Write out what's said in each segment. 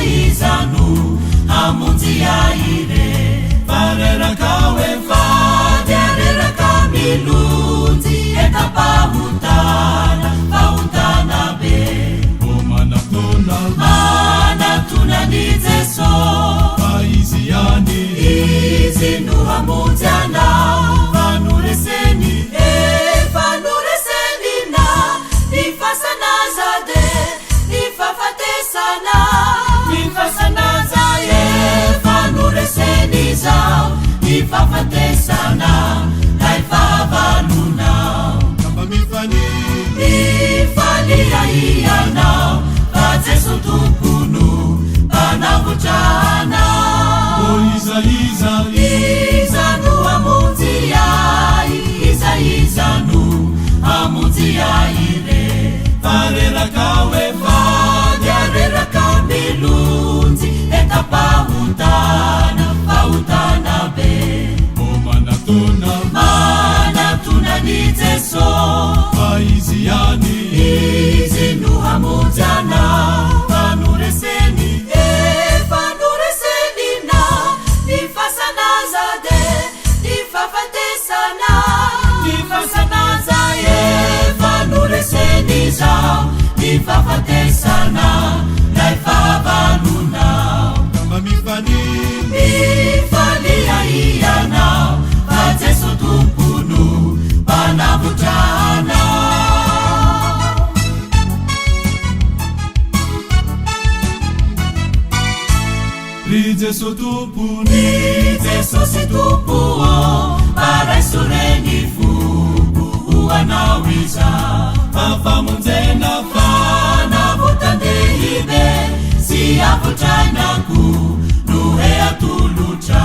izanu hamunzi yaire farerakawe fadereraka milunzi ekapahutana be mana tuna nizeso Paisiani izinu hamunziana fanureseni na nifasana zade nifafatesana nifasana zaye fanureseni zao nifafatesana haifavaluna kama mifani ya iyana Azesu tukunu panavutana izanu hamunzi yaire farerakawe fadereraka milunzi ekapahutana be mana tuna nizeso Paisiani izinu hamunziana fanureseni na nifasana zade nifafatesana nifasana zaye fanureseni zao nifafatesana naifavaluna kama mifani ya iyana Azesu tukunu panavutana Lizeso tupu situpuo paraisureni fuku uanawiza Pafamunzena fanavutandeibe siyavutanaku nuhe atulucha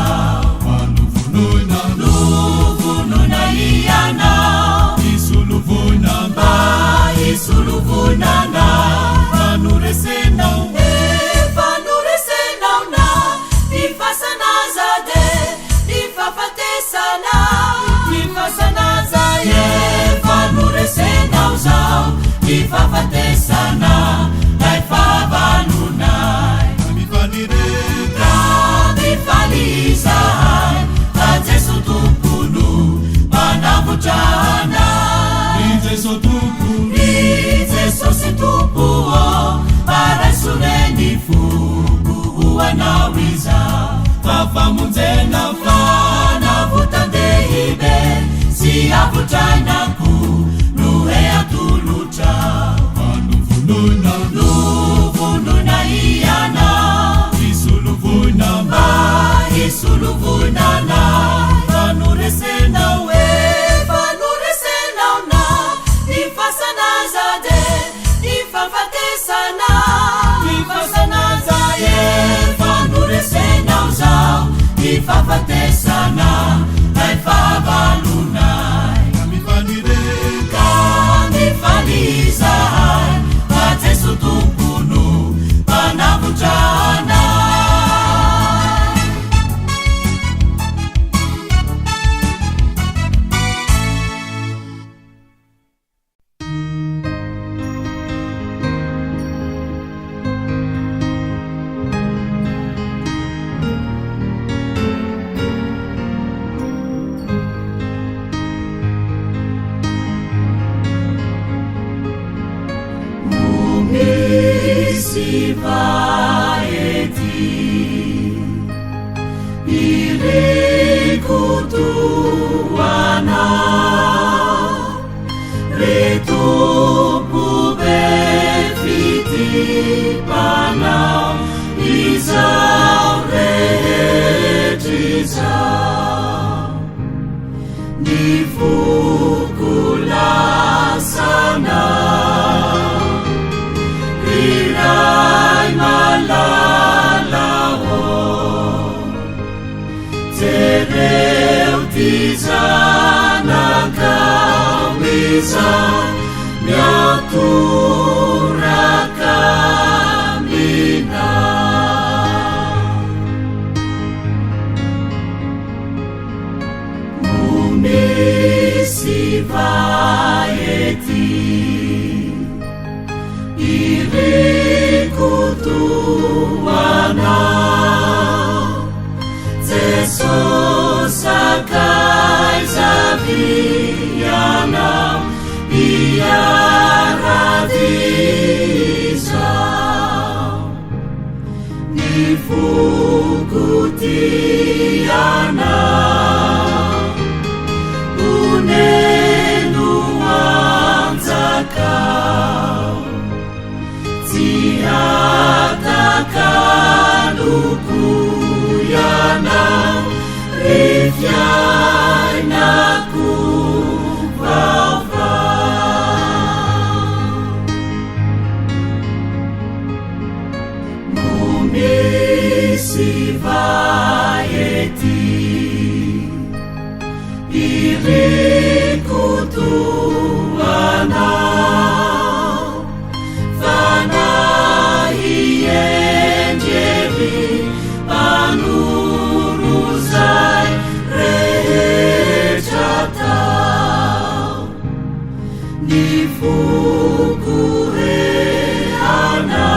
nuvununa iyana isuluvunana Fanuresena nifasana zade nifafatesana nifasana zaye fanuresena uzao nifafatesana naifavalunai kamifalizai Azesu tukunu panavutana lizeso situpuo paraisureni fuku uanawiza Pafamunzena fanavutandeibe siyavutanaku nuhe atulucha nuvununa iyana isuluvunana fanuresena una nifasana zade nifafatesana nifasana zaye fanuresena uzao nifafatesana naifavalunai kamifalizai Azesu tukunu panavutana Sivaeti irekutuana retupu befiti pana izauretiza nifukula sana Rirai malalao tereutizana kamisa miatura kamina Umisivaeti Irikutuana Jesos sakay zaviana Iaradisa Nifukutiana Unenuanzakau Tiatakadukuyana Rifyainaku vava Mumisivayeti Irikutuana Vanahienjevi Panuruzai Rejatau Nifukurehana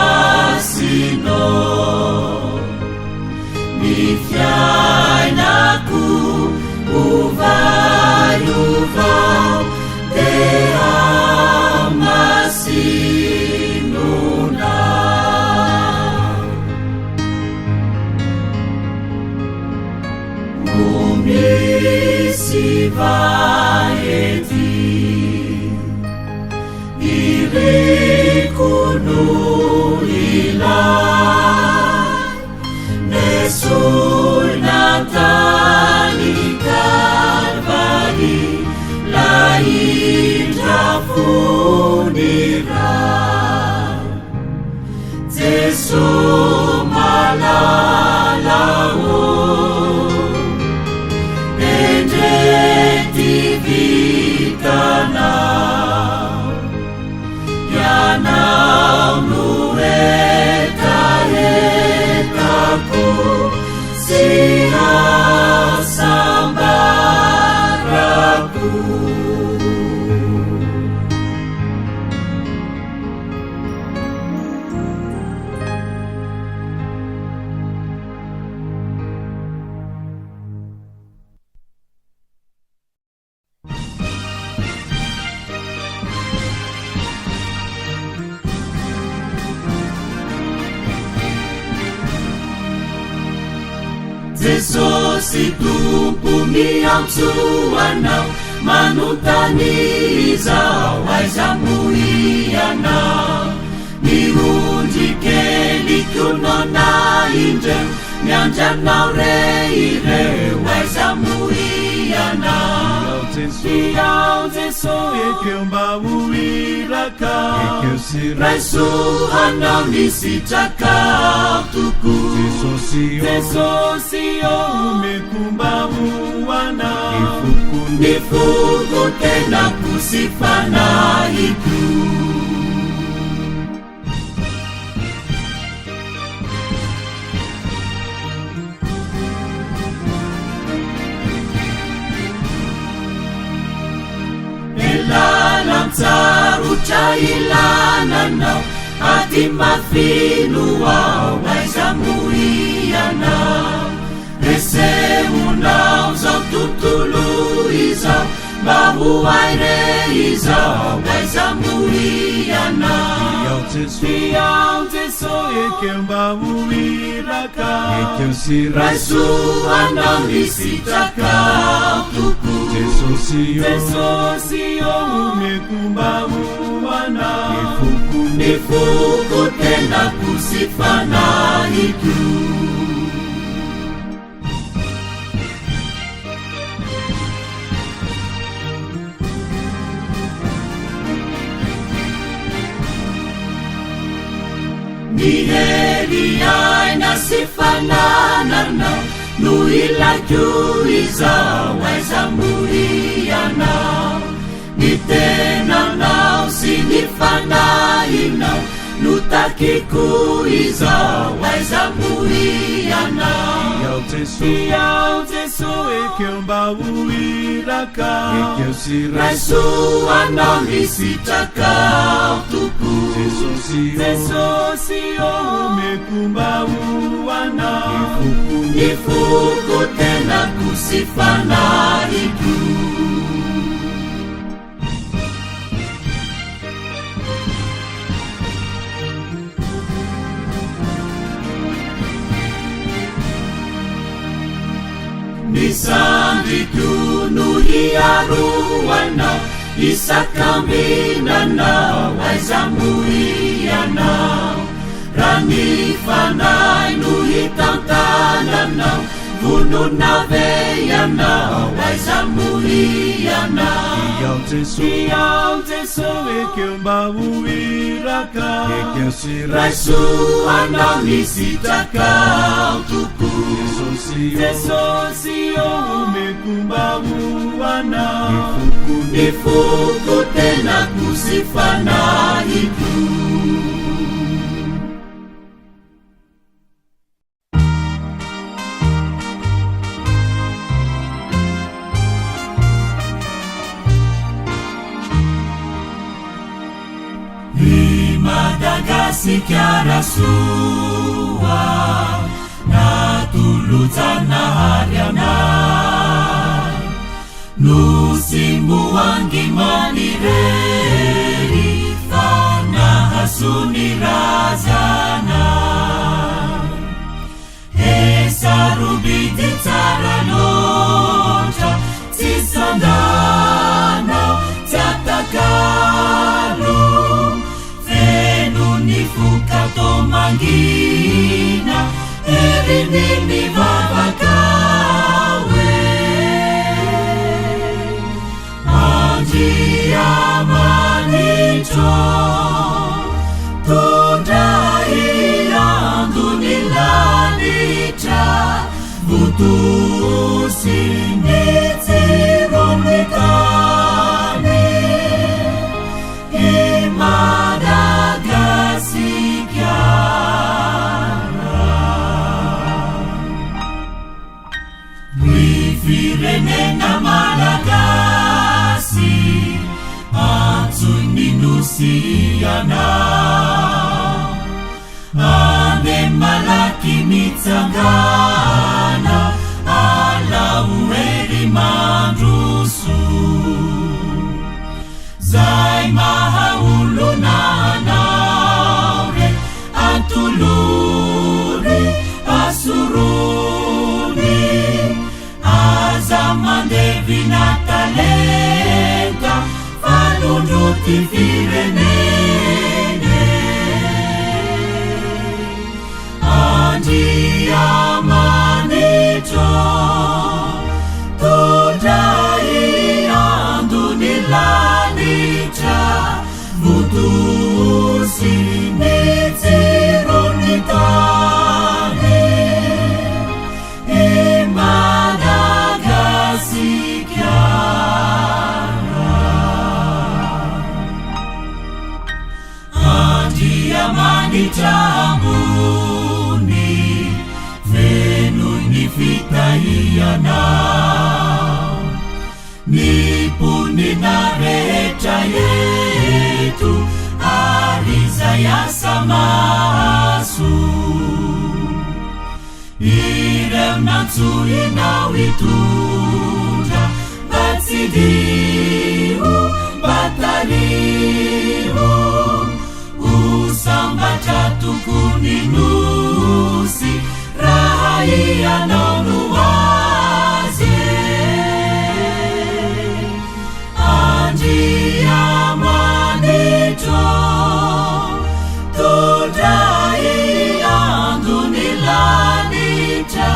Vanahimasino Nifyainaku uvai-uvau Deamasinuna Mumisivayeti Irikunuilai Nesul Natali Kalvari Laindra funira Jesu malalao Endeti vitana Yanau nueta-etaku Sia sambaraku Jesus itu pumiam suanau manutani zawai zamuiana Miunjike likunona inje Nyanjanau reire wai zamuiana Iau Jesu Ekeumba uiraka Raisu hanau nisi cakap tuku Jesosio Umekumba uana Nifuku tena kusifana itu Elalam carucailananau Ati mafinua waizamuiana Resemunau zau tutuluizau Bahuai reizau waizamuiana Iau Jesu Ekeumba uiraka Raisu anau nisi cakap tuku Jesosio Umekumba uana Nifuku tena kusifana itu Niheriai nasifana narnau Nuilaju izau waizamuiana Nitenanau sinifanainau Nutakiku izau waizamuiana Iau Jesu ekeomba uiraka Raisu anao nisitraka toko Jesosy omekomba uana Ifoko tenako sy fanahiko Nisandriko no hiaroanao Isakaminanao aizamoianao Raha ny fanahy no hitantananao Vononave ianao aizamoianao Iau Jesu ekeomba uiraka Raisu anao nisitraka toko Jesosy omekomba uana Ifoko tenako sy fanahiko Madagasikara soa natulujanahari anay no simboangy manireri fanahasony razanay esarobidy tsara loatra tsy sandanao tsy atakalo Nifukato mangina Erini vavakawe Anjia manito Tundai andunilanita Vutusi nitirunikani Firenena Malagasi Antsony nosiana Ande malaky mitsangana Alaueri mandroso Zay mahaulunanao re Antuluri asuruni Zamandevina talenta Fanunduti firenene Andia manito Tudai andunilanita Vutusi nitirunikane Tambuni venu ni fitaiana Nipuni na reta yetu Ariza ya samasu Irem natsui na wituta Batsidiu bataliu Samba chatukuni nusi Rahia nonuaze Anjia manito Tudai andunilanita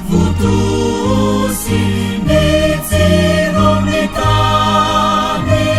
Vutusi nitirunikane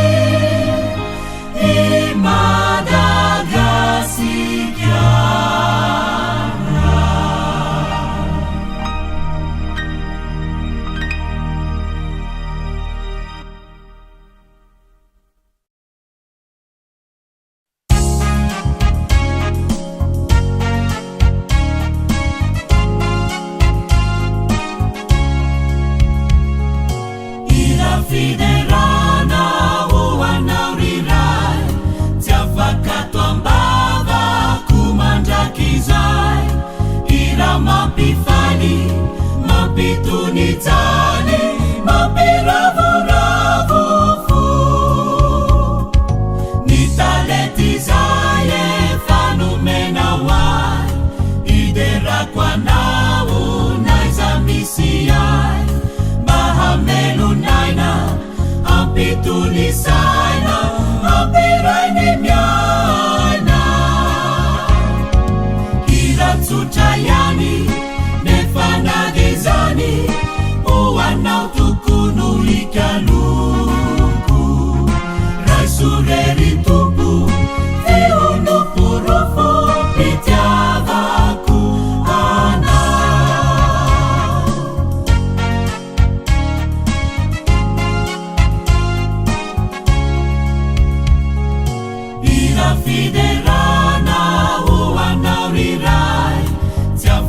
sutayani nefana gizani uwana utukunu ikaluku raisureri tupu viunu purufu pitiavaku ana ira fiderana uwana urirai tia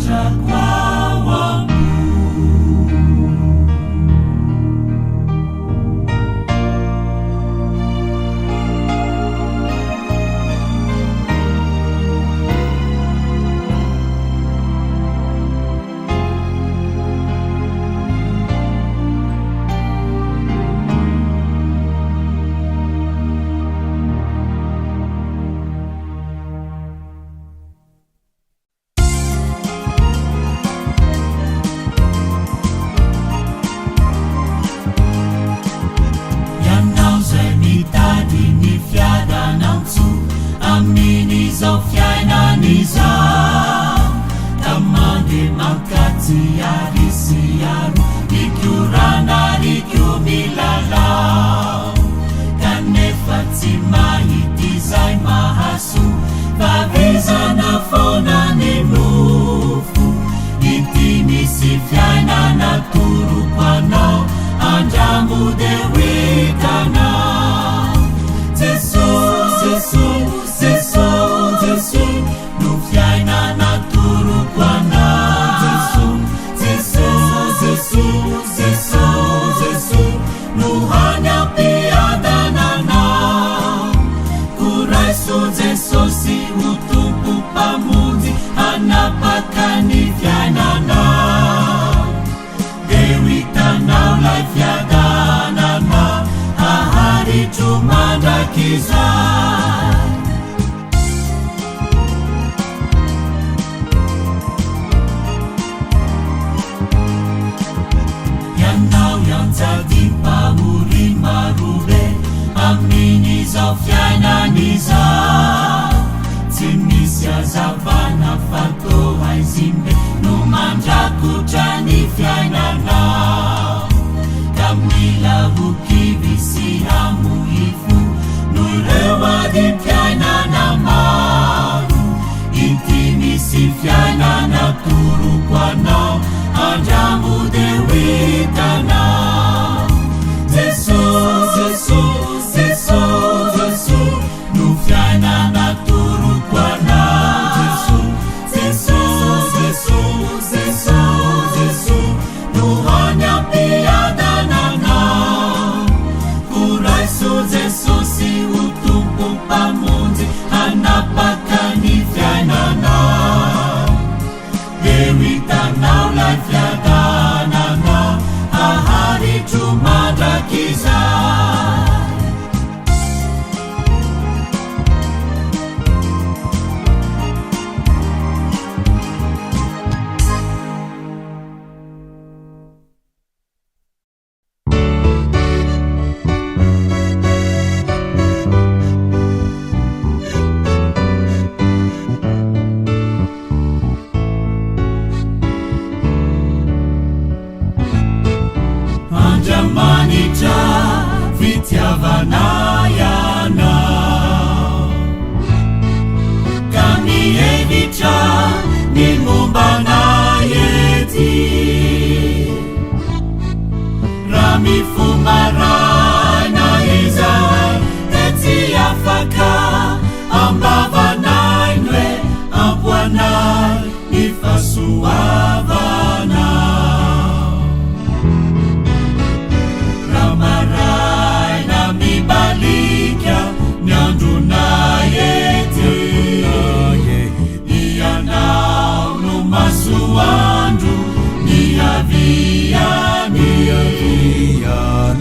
matakwa wangu. Tamange makati arisi yaru Nikiurana nikiumilala Kane Fatima itizai mahasu Vaviza na fona ni nufu Itini sifyaina na turu kwano Anjamu dewitana Zesu, Zesu, Zesu, Zesu Nufyaina na turu kwana Zesu, Zesu, Zesu, Zesu, Zesu Nuhanya pia danana Kuraisu Zesu si utupu pamuzi Anapakani fyainana Dewitana ulai fyadanana Ahari tumanda kizai Zadi pamuri marube Amini zofyaina niza Timisya zavana fato haizimbe Numanja kutani fyaina na Kamila hukivisi hamuifu Nurewa di fyaina na maru Intimisi fyaina na turu kwano Anjamu dewitana Zesu, Zesu, Zesu, Zesu Nufyaina na turu kwana Zesu, Zesu, Zesu, Zesu, Zesu Nuhanya pia danana Kuraisu Zesu si utupu pamunzi Anapakani fyainana Dewitana ulai fyadanana Ahari tumanda kizai Vanayana Kami evita ni mumbana yeti Rami fumarai na izai Eti afaka Amba vanainwe Ambuanai Nifasuavana Balikia nyanduna yete Iyana numasuandu Niyaviani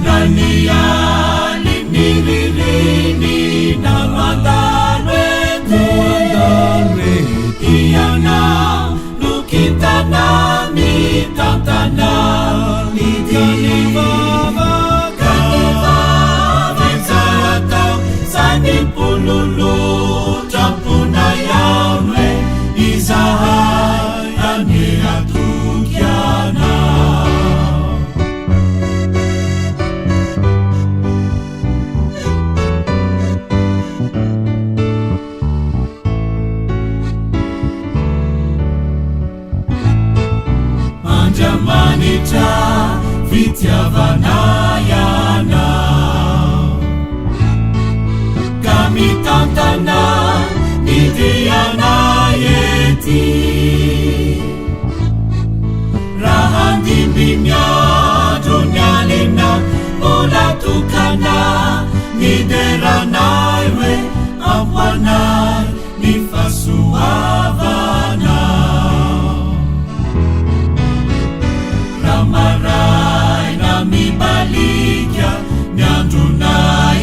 Naniani nilirini Na mandalwete Iyana nukitana mitantana Nidinivava Sani pululu tampuna yawe Izahai ane atukiana Anjamanita vitya vanayana Mitantana nidiana yeti avana ramaray na mibalikya miandrona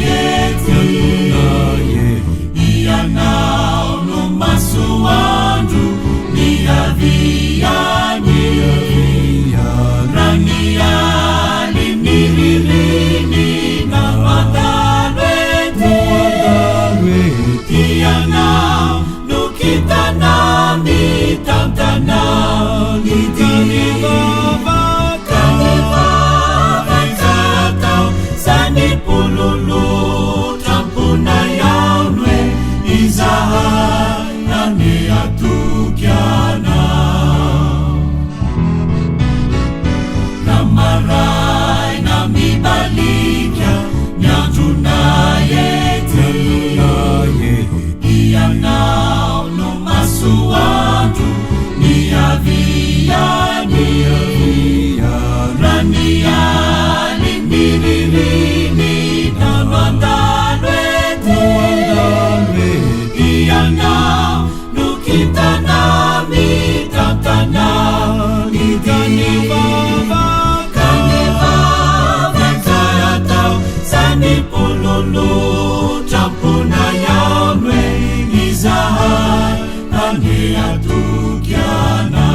yety ianao no masoandro ni aviany raniali miririni na madalwety ianao no kitanami tantanani kanivavakaratao sanipululu trampona yaunwe izahay nane atukyana ramaray na mibalikya miandrona yety ianao no masoandro ni aviany raniali miririni na mandalwety ianao no kitanami tantanani kanivavakaratao sanipululu trampona yaunwe izahay nane atukyana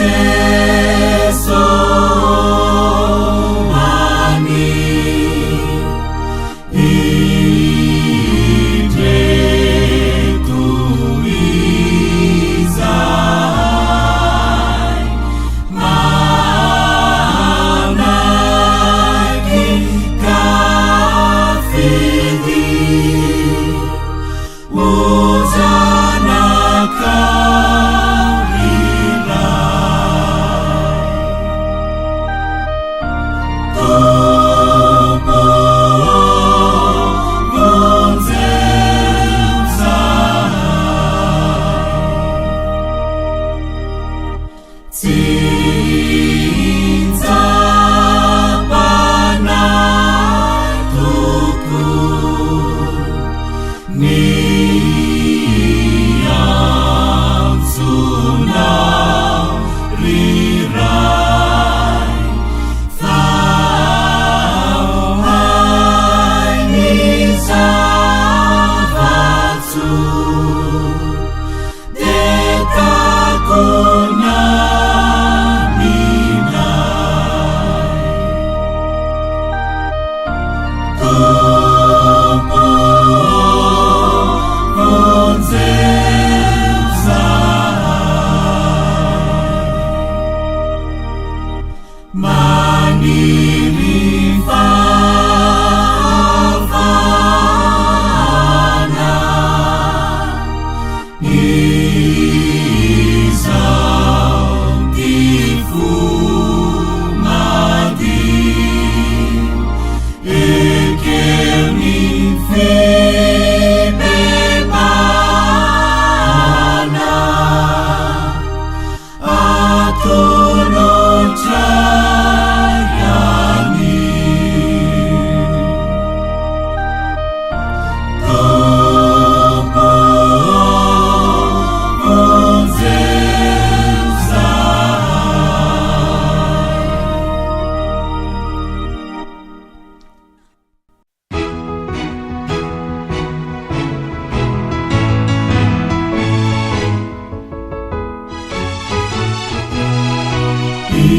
Ritzeso. 一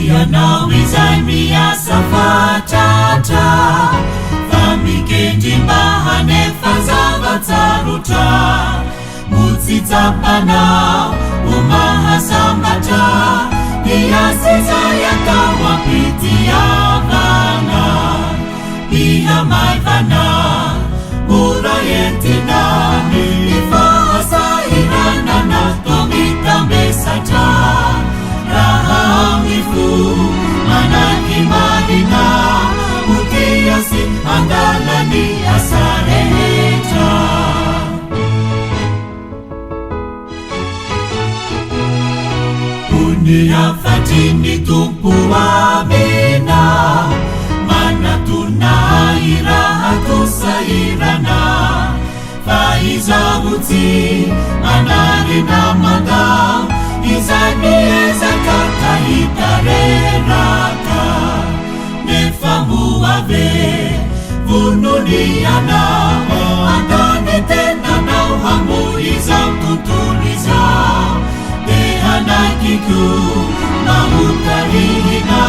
Yanawizai miasa fatata Famikendi mbahane fazava taruta Mutsitsapana umahasambata Iyasiza yakawa piti yavana Iya maivana Ura yentina Ifahasa irana na tomita mesata Rahamifu manaki marina Utiasi andalani asareta Unia fatini tumpu amina Mana tunaira hatusairana Faiza uti manarina manda Izanieza kata hitareraka Nefamu ave Vununiana Andani tena na uhamuiza tutuliza Dehanakiku na utarihina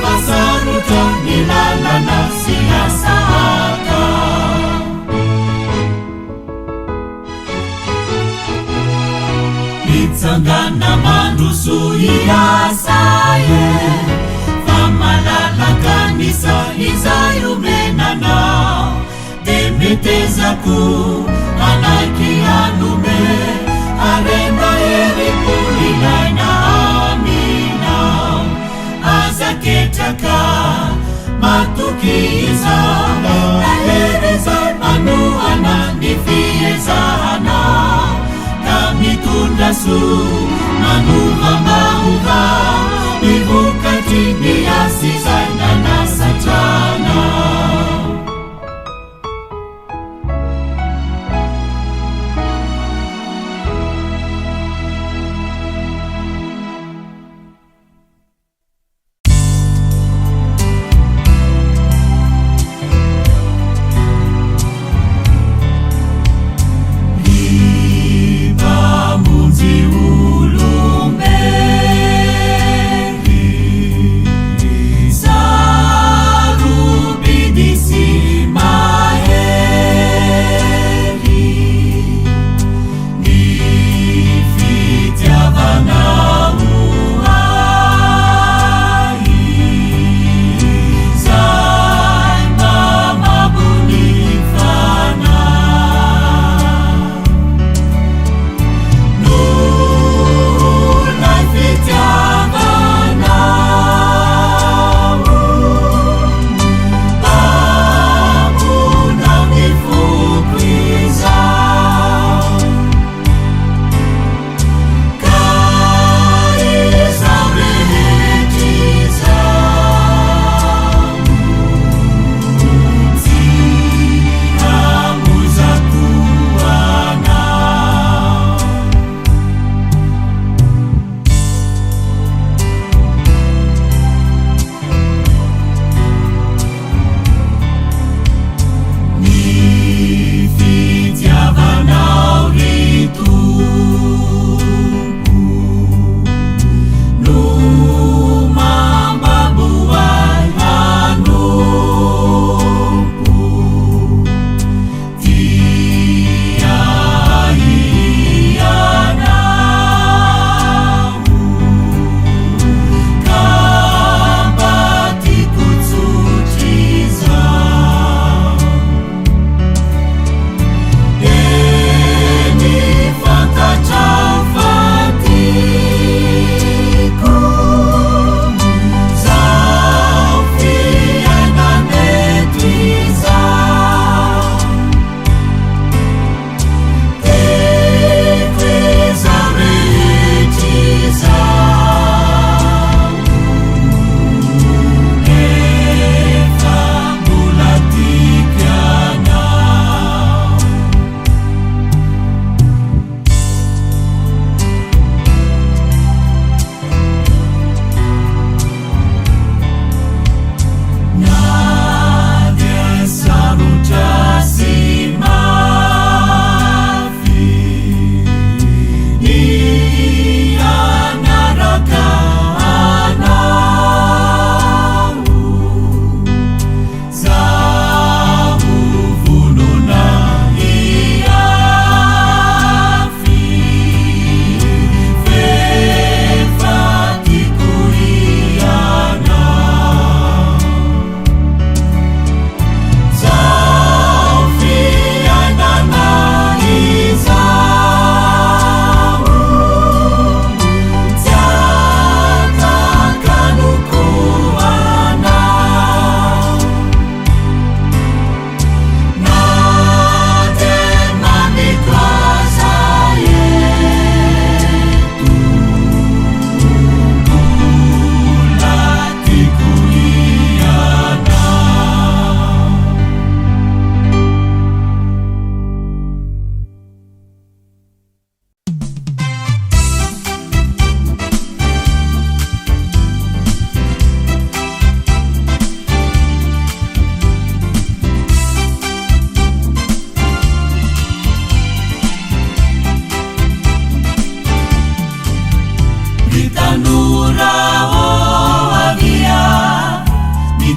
Masaruta nilala na siyasaka Itsangana mandusu iasaye Famalala kanisa izayumenana Demetezaku anaki anume Arenda eripulina na amina Azaketaka matukiza Ahereza anuana nifiezana Mitundasu manuva mauva Ibukati niasizana na satana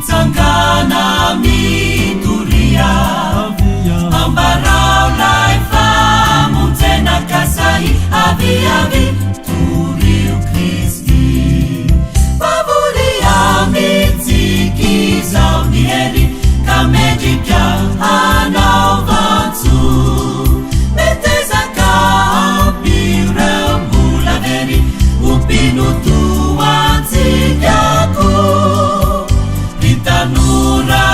mitsangana mituria ambarao lai famonjena kasai aviavi torio Kristi favoria mitsikizao ni heri kamendrika anao vantso metezaka ampireo mbola very umpinotoantsikako ritanora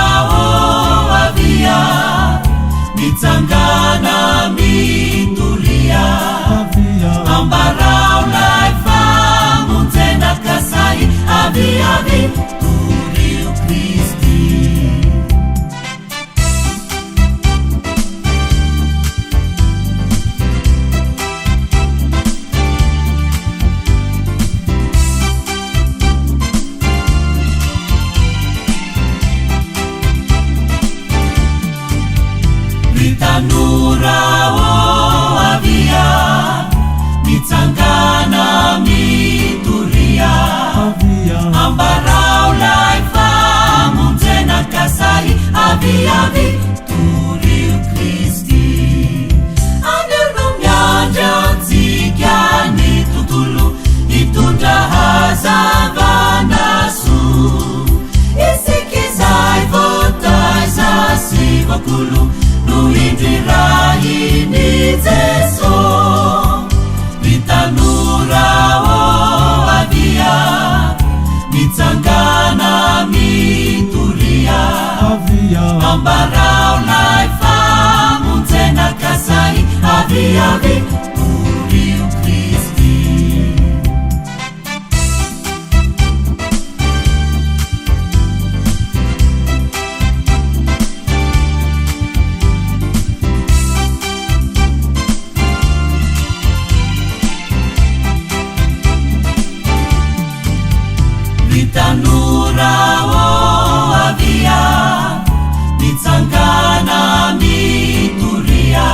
o avia mitsangana mituria ambarao lai famonjena kasai aviavi torio Kristi ritanora o avia mitsangana mituria ambarao lai famonjena kasai aviavi torio Kristi aneno miandrantsika ny tontolo hitondra hazavanaso isikizay votaiza sy vakolo no indrirahiny Jeso ritanora o avia mitsangana mituria ambarao lai famonjena kasai aviavi torio Kristi ritanora o avia mitsangana mituria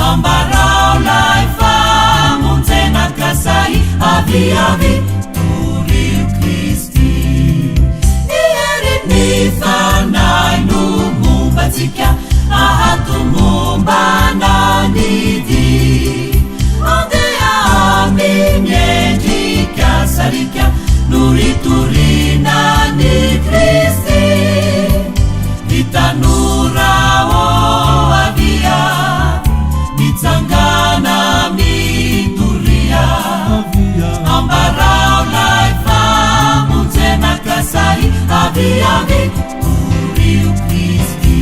ambarao lai famonjena kasai aviavi torio Kristi nihery nifanay no mombatsika ahato mombana nidy andeha aminyendrika sarika no ritorina ny Kristi ritanora o avia mitsangana mituria ambarao lai famonjena kasai aviavi torio Kristi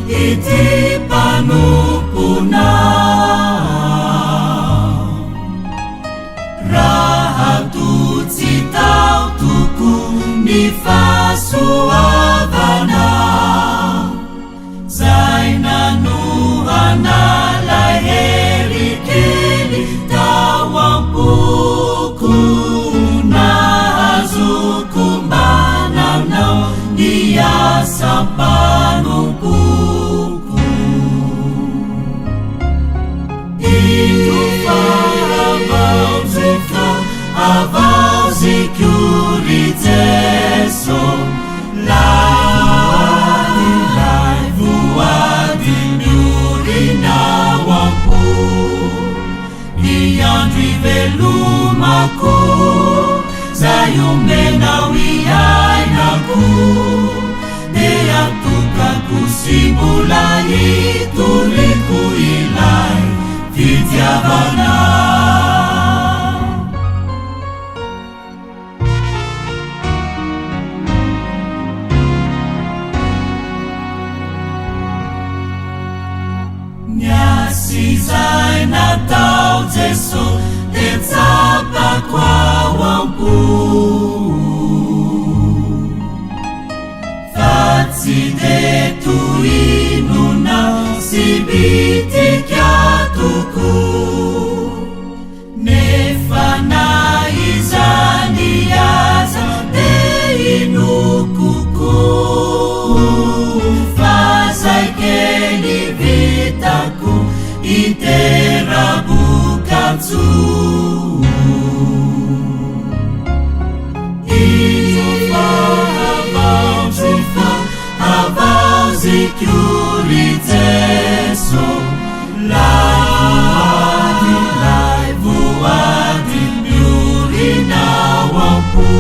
ity mpanomponao raha totsy tao tokony fahasoavanao zay nanohana lai hery kely tao ampoko nahazoko mbananao niasa mpanompo avao zikuri Jeso lai voady miorinao ampo iandro ivelomako zay omenao iainako de atokako sy mbola hitoriko ilay fitiavanao Yeah. sy zay natao Jeso de tsapako ao am-po fa tsy de toinona sy bitika tokoa nefa na izany aza de inokoko fa zay kely vitako iterabokajo Security Jesu lai voady miorina ao am-po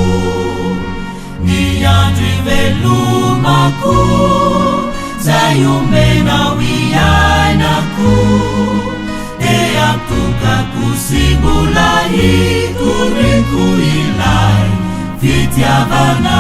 ny andro ivelomako zay omenao iainako de atokako sy mbola hitoriko ilay fitiavana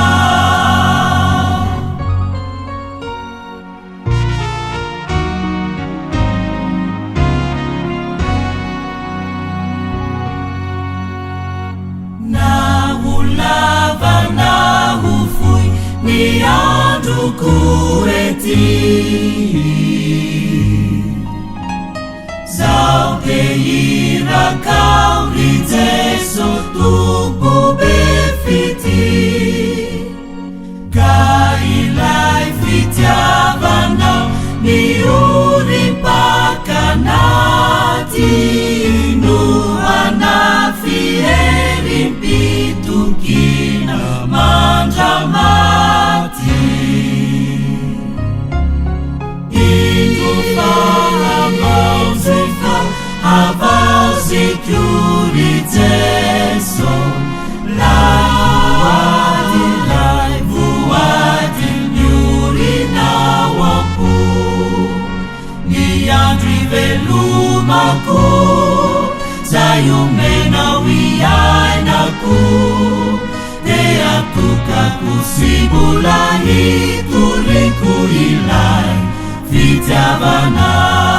ny androko ety zao de irakao ry Jeso tompo be fity ka ilay fitiavanao miorimpakanaty no anafierimpitokina mandramati avao Security Jesu lai voady miorina ao am-po ny andro ivelomako zay omenao iainako de atokako sy mbola hitoriko ilay fitiavana